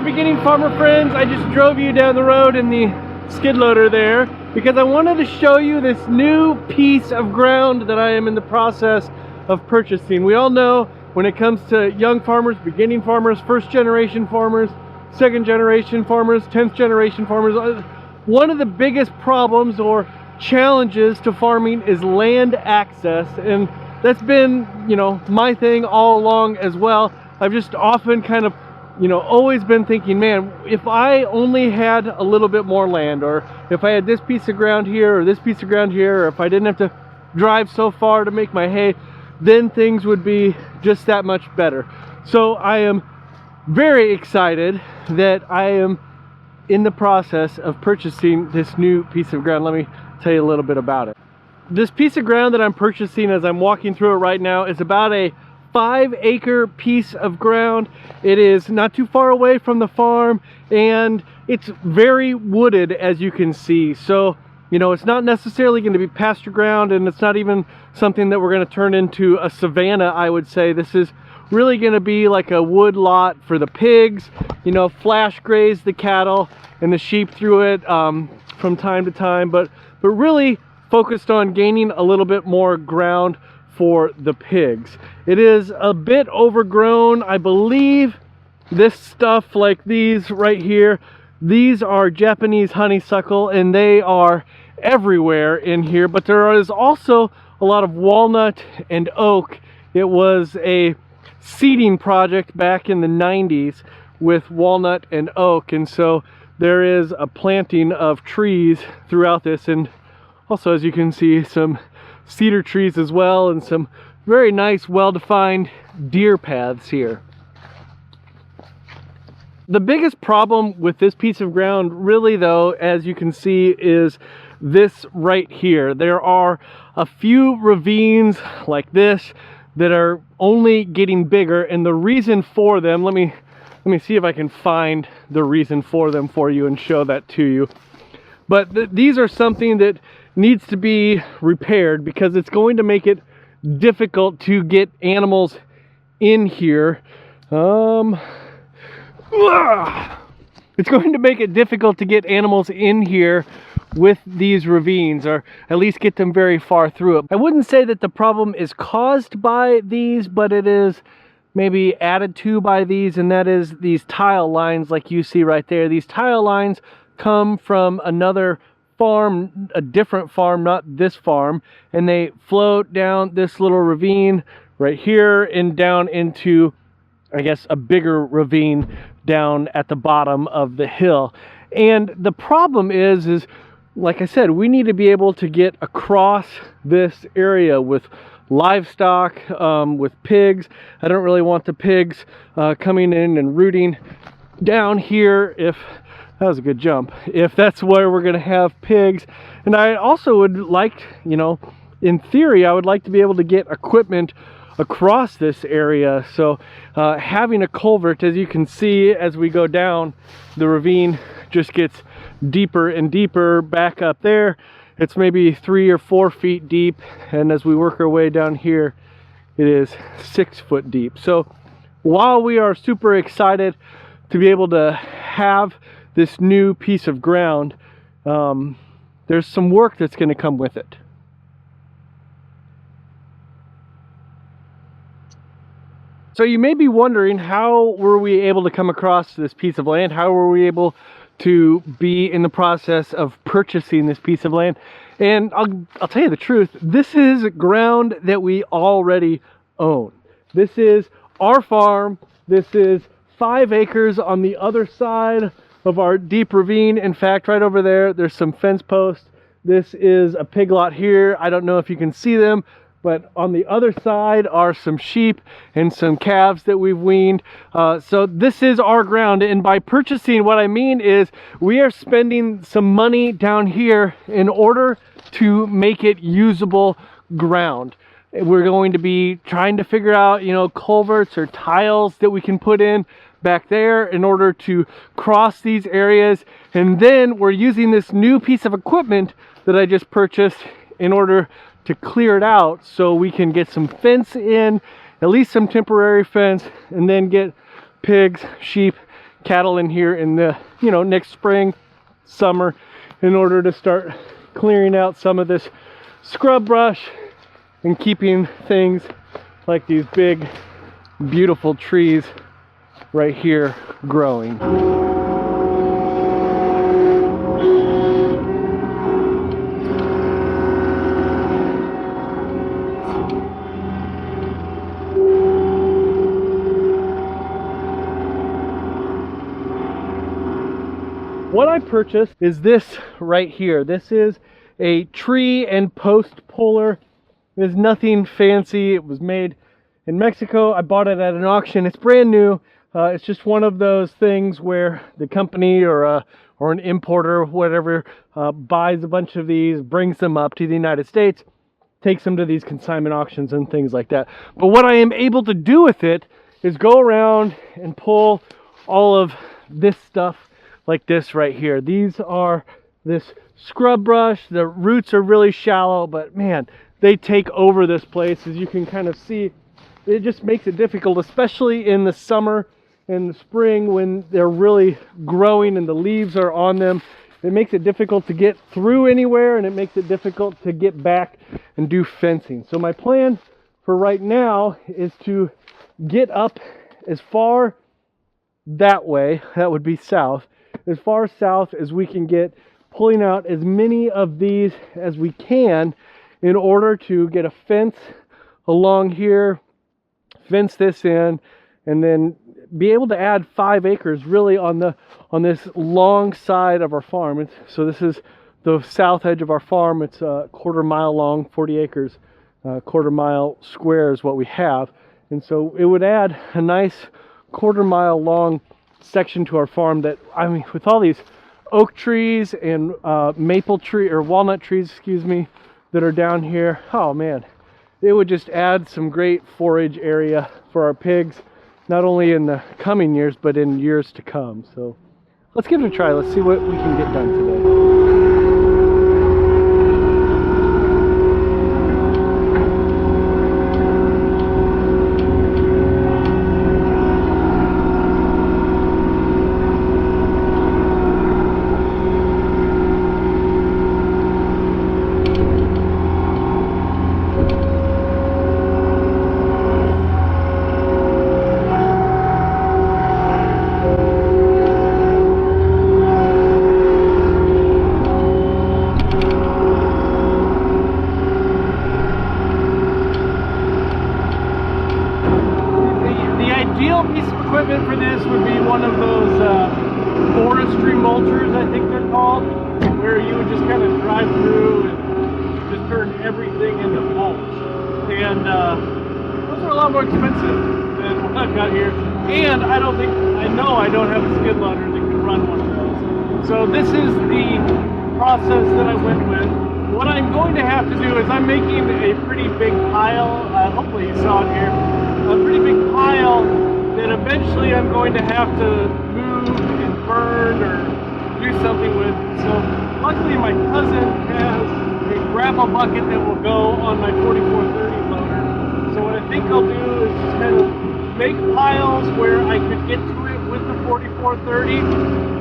beginning farmer friends. I just drove you down the road in the skid loader there because I wanted to show you this new piece of ground that I am in the process of purchasing. We all know when it comes to young farmers, beginning farmers, first generation farmers, second generation farmers, 10th generation farmers, one of the biggest problems or challenges to farming is land access, and that's been, my thing all along as well. I've just often kind of always been thinking, man, if I only had a little bit more land, or if I had this piece of ground here or this piece of ground here, or if I didn't have to drive so far to make my hay, then things would be just that much better. So I am very excited that I am in the process of purchasing this new piece of ground. Let me tell you a little bit about it. This piece of ground that I'm purchasing, as I'm walking through it right now, is about a 5-acre piece of ground. It is not too far away from the farm, and it's very wooded, as you can see. So it's not necessarily going to be pasture ground, and it's not even something that we're going to turn into a savanna. I would say this is really going to be like a wood lot for the pigs, flash graze the cattle and the sheep through it from time to time, but really focused on gaining a little bit more ground for the pigs. It is a bit overgrown. I believe this stuff like these right here, these are Japanese honeysuckle, and they are everywhere in here, but there is also a lot of walnut and oak. It was a seeding project back in the 90s with walnut and oak, and so there is a planting of trees throughout this, and also, as you can see, some cedar trees as well, and some very nice, well-defined deer paths here. The biggest problem with this piece of ground, really though, as you can see, is this right here. There are a few ravines like this that are only getting bigger, and the reason for them, let me see if I can find the reason for them for you and show that to you. But these are something that needs to be repaired because it's going to make it difficult to get animals in here. It's going to make it difficult to get animals in here with these ravines, or at least get them very far through it. I wouldn't say that the problem is caused by these, but it is maybe added to by these, and that is these tile lines like you see right there. These tile lines come from another farm, a different farm, not this farm, and they float down this little ravine right here and down into, I guess, a bigger ravine down at the bottom of the hill. And the problem is like I said, we need to be able to get across this area with livestock, with pigs. I don't really want the pigs coming in and rooting down here. If that was a good jump, if that's where we're going to have pigs. And I also would like, in theory, I would like to be able to get equipment across this area. So having a culvert, as you can see as we go down, the ravine just gets deeper and deeper back up there. It's maybe 3 or 4 feet deep, and as we work our way down here, it is 6 foot deep. So while we are super excited to be able to have this new piece of ground, there's some work that's going to come with it. So you may be wondering, how were we able to come across this piece of land? How were we able to be in the process of purchasing this piece of land? And I'll tell you the truth, this is ground that we already own. This is our farm. This is 5 acres on the other side of our deep ravine. In fact, right over there, there's some fence posts. This is a pig lot here. I don't know if you can see them, but on the other side are some sheep and some calves that we've weaned. So this is our ground, and by purchasing, what I mean is we are spending some money down here in order to make it usable ground. We're going to be trying to figure out, culverts or tiles that we can put in back there in order to cross these areas. And then we're using this new piece of equipment that I just purchased in order to clear it out so we can get some fence in, at least some temporary fence, and then get pigs, sheep, cattle in here in the, next spring, summer, in order to start clearing out some of this scrub brush and keeping things like these big, beautiful trees right here growing. What I purchased is this right here. This is a tree and post puller. There's nothing fancy. It was made in Mexico. I bought it at an auction. It's brand new. It's just one of those things where the company or an importer or whatever buys a bunch of these, brings them up to the United States, takes them to these consignment auctions and things like that. But what I am able to do with it is go around and pull all of this stuff like this right here. These are this scrub brush. The roots are really shallow, but man, they take over this place. As you can kind of see, it just makes it difficult, especially in the summer and the spring when they're really growing and the leaves are on them. It makes it difficult to get through anywhere, and it makes it difficult to get back and do fencing. So my plan for right now is to get up as far that way, that would be south, as far south as we can get, pulling out as many of these as we can in order to get a fence along here, fence this in, and then be able to add 5 acres really on this long side of our farm. So this is the south edge of our farm. It's a quarter-mile long, 40 acres, quarter-mile square is what we have. And so it would add a nice quarter-mile long section to our farm that, I mean, with all these oak trees and maple tree or walnut trees, excuse me, that are down here, oh man, it would just add some great forage area for our pigs, not only in the coming years but in years to come. So let's give it a try. Let's see what we can get done today. Equipment for this would be one of those forestry mulchers, I think they're called, where you would just kind of drive through and just turn everything into mulch. And those are a lot more expensive than what I've got here. And I know I don't have a skid loader that can run one of those. So this is the process that I went with. What I'm going to have to do is I'm making a pretty big pile, hopefully you saw it here, a pretty big pile that eventually I'm going to have to move and burn or do something with. So luckily my cousin has a grapple bucket that will go on my 4430 loader. So what I think I'll do is just kind of make piles where I could get to it with the 4430,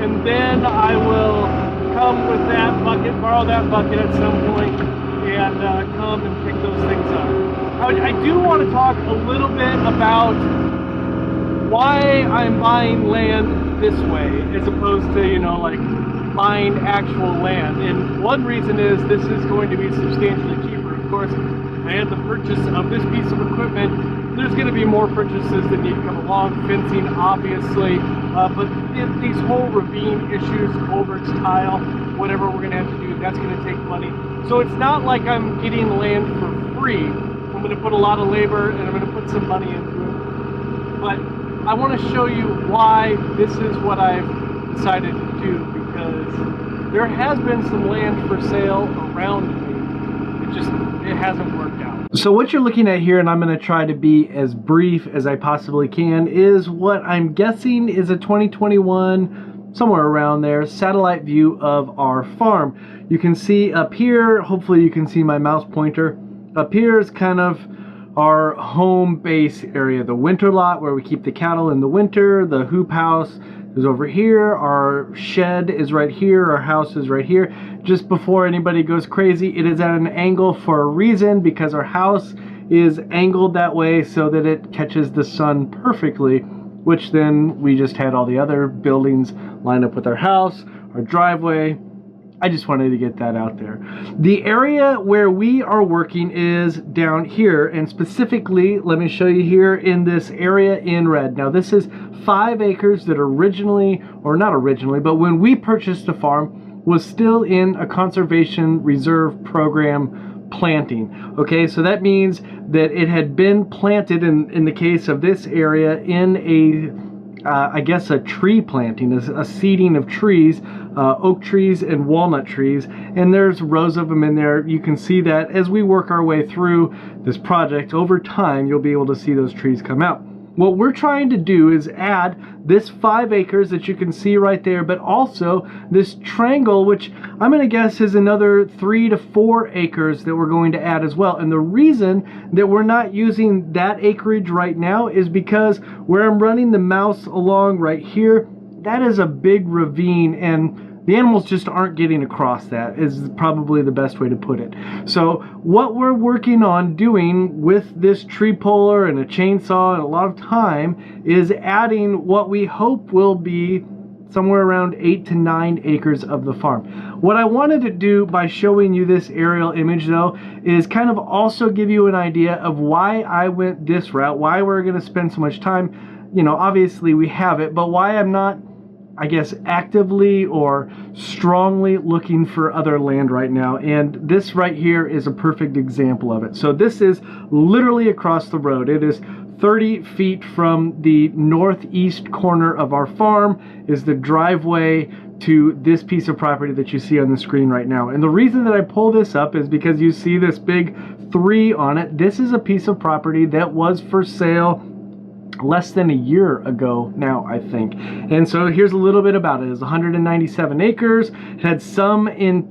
and then I will come with that bucket, borrow that bucket at some point, and come and pick those things up. I do want to talk a little bit about why I'm buying land this way as opposed to, like buying actual land. And one reason is this is going to be substantially cheaper. Of course, I had the purchase of this piece of equipment. There's going to be more purchases that need to come along, fencing obviously, but these whole ravine issues, culverts, tile, whatever we're going to have to do, that's going to take money. So it's not like I'm getting land for free. I'm going to put a lot of labor and I'm going to put some money into it. But I want to show you why this is what I've decided to do, because there has been some land for sale around me. It hasn't worked out. So what you're looking at here, and I'm going to try to be as brief as I possibly can, is what I'm guessing is a 2021, somewhere around there, satellite view of our farm. You can see up here, hopefully you can see my mouse pointer. Up here is kind of our home base area, the winter lot where we keep the cattle in the winter, the hoop house is over here, our shed is right here, our house is right here. Just before anybody goes crazy, it is at an angle for a reason, because our house is angled that way so that it catches the sun perfectly, which then we just had all the other buildings line up with our house, our driveway. I just wanted to get that out there. The area where we are working is down here, and specifically, let me show you here in this area in red. Now this is 5 acres that originally, or not originally, but when we purchased the farm, was still in a conservation reserve program planting. Okay, so that means that it had been planted in the case of this area in a I guess a tree planting, a seeding of trees, oak trees and walnut trees, and there's rows of them in there. You can see that as we work our way through this project over time, you'll be able to see those trees come out. What we're trying to do is add this 5 acres that you can see right there, but also this triangle, which I'm going to guess is another 3 to 4 acres that we're going to add as well. And the reason that we're not using that acreage right now is because where I'm running the mouse along right here, that is a big ravine, and the animals just aren't getting across. That is probably the best way to put it. So what we're working on doing with this tree puller and a chainsaw and a lot of time is adding what we hope will be somewhere around 8 to 9 acres of the farm. What I wanted to do by showing you this aerial image though is kind of also give you an idea of why I went this route, why we're going to spend so much time. You know, obviously we have it, but why I'm not, I guess, actively or strongly looking for other land right now. And this right here is a perfect example of it. So this is literally across the road. It is 30 feet from the northeast corner of our farm is the driveway to this piece of property that you see on the screen right now. And the reason that I pull this up is because you see this big 3 on it. This is a piece of property that was for sale less than a year ago now, I think. And so here's a little bit about it. It's 197 acres. It had some in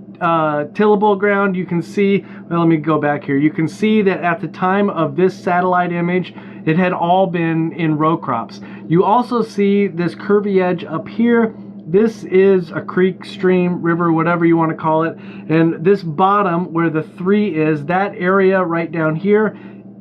tillable ground. You can see, well, let me go back here. You can see that at the time of this satellite image, it had all been in row crops. You also see this curvy edge up here. This is a creek, stream, river, whatever you want to call it. And this bottom where the 3 is, that area right down here,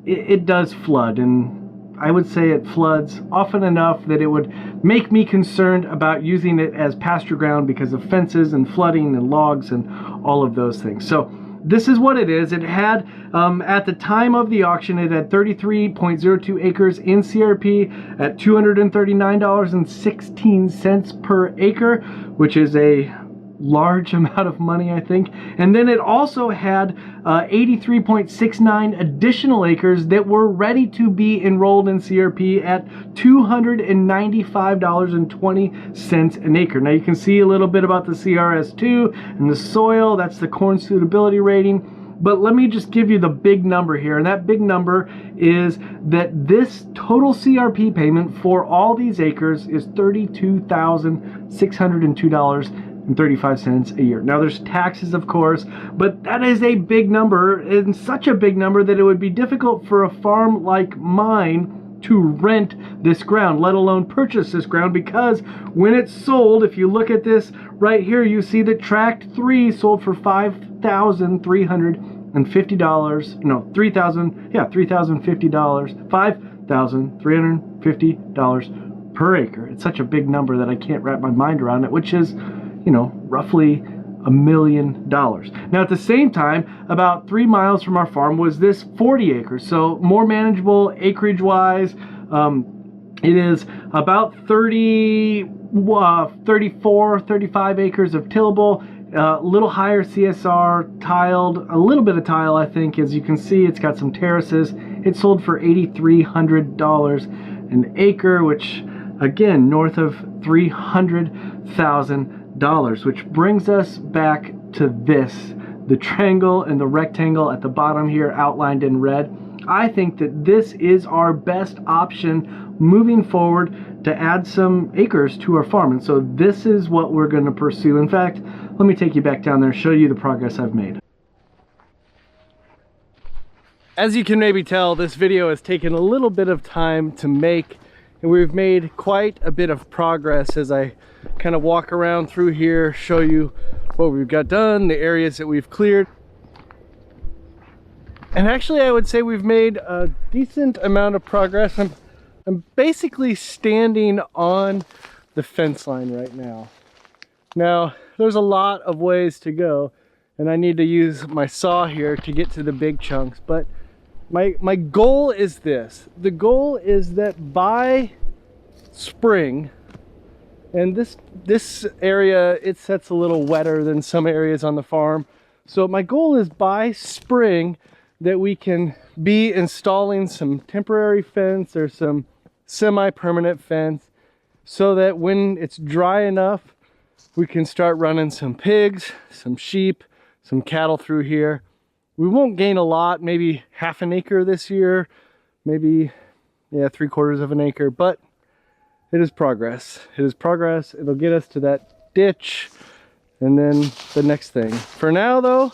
it does flood. And I would say it floods often enough that it would make me concerned about using it as pasture ground because of fences and flooding and logs and all of those things. So this is what it is. It had, at the time of the auction, it had 33.02 acres in CRP at $239.16 per acre, which is a large amount of money, I think. And then it also had 83.69 additional acres that were ready to be enrolled in CRP at $295.20 an acre. Now you can see a little bit about the CRS2 and the soil. That's the corn suitability rating. But let me just give you the big number here, and that big number is that this total CRP payment for all these acres is $32,602.35 a year. Now there's taxes, of course, but that is a big number, and such a big number that it would be difficult for a farm like mine to rent this ground, let alone purchase this ground, because when it's sold, if you look at this right here, you see that tract 3 sold for $5,350. No, $3,050. $5,350 per acre. It's such a big number that I can't wrap my mind around it, which is, you know, roughly $1 million. Now at the same time, about 3 miles from our farm was this 40 acres, so more manageable acreage wise. It is about 34, 35 acres of tillable, a little higher CSR, tiled, a little bit of tile, I think. As you can see, it's got some terraces. It sold for $8,300 an acre, which again, north of $300,000, which brings us back to this, the triangle and the rectangle at the bottom here outlined in red. I think that this is our best option moving forward to add some acres to our farm. And so this is what we're going to pursue. In fact, let me take you back down there and show you the progress I've made. As you can maybe tell, this video has taken a little bit of time to make. and we've made quite a bit of progress as I kind of walk around through here, show you what we've got done, the areas that we've cleared. And actually I would say we've made a decent amount of progress. I'm basically standing on the fence line right now. Now, there's a lot of ways to go, and I need to use my saw here to get to the big chunks, but my goal is this. The goal is that by spring, and this area, it sets a little wetter than some areas on the farm. So my goal is by spring that we can be installing some temporary fence or some semi-permanent fence, so that when it's dry enough, we can start running some pigs, some sheep, some cattle through here. We won't gain a lot, maybe half an acre this year, maybe, yeah, 3/4 of an acre, but it is progress. It is progress. It'll get us to that ditch and then the next thing. For now though,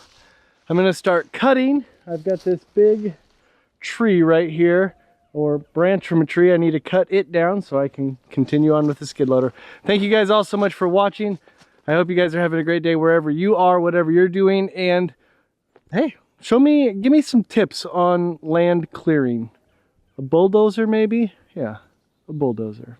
I'm gonna start cutting. I've got this big tree right here, or branch from a tree. I need to cut it down so I can continue on with the skid loader. Thank you guys all so much for watching. I hope you guys are having a great day wherever you are, whatever you're doing, and hey, give me some tips on land clearing. A bulldozer maybe? Yeah, a bulldozer.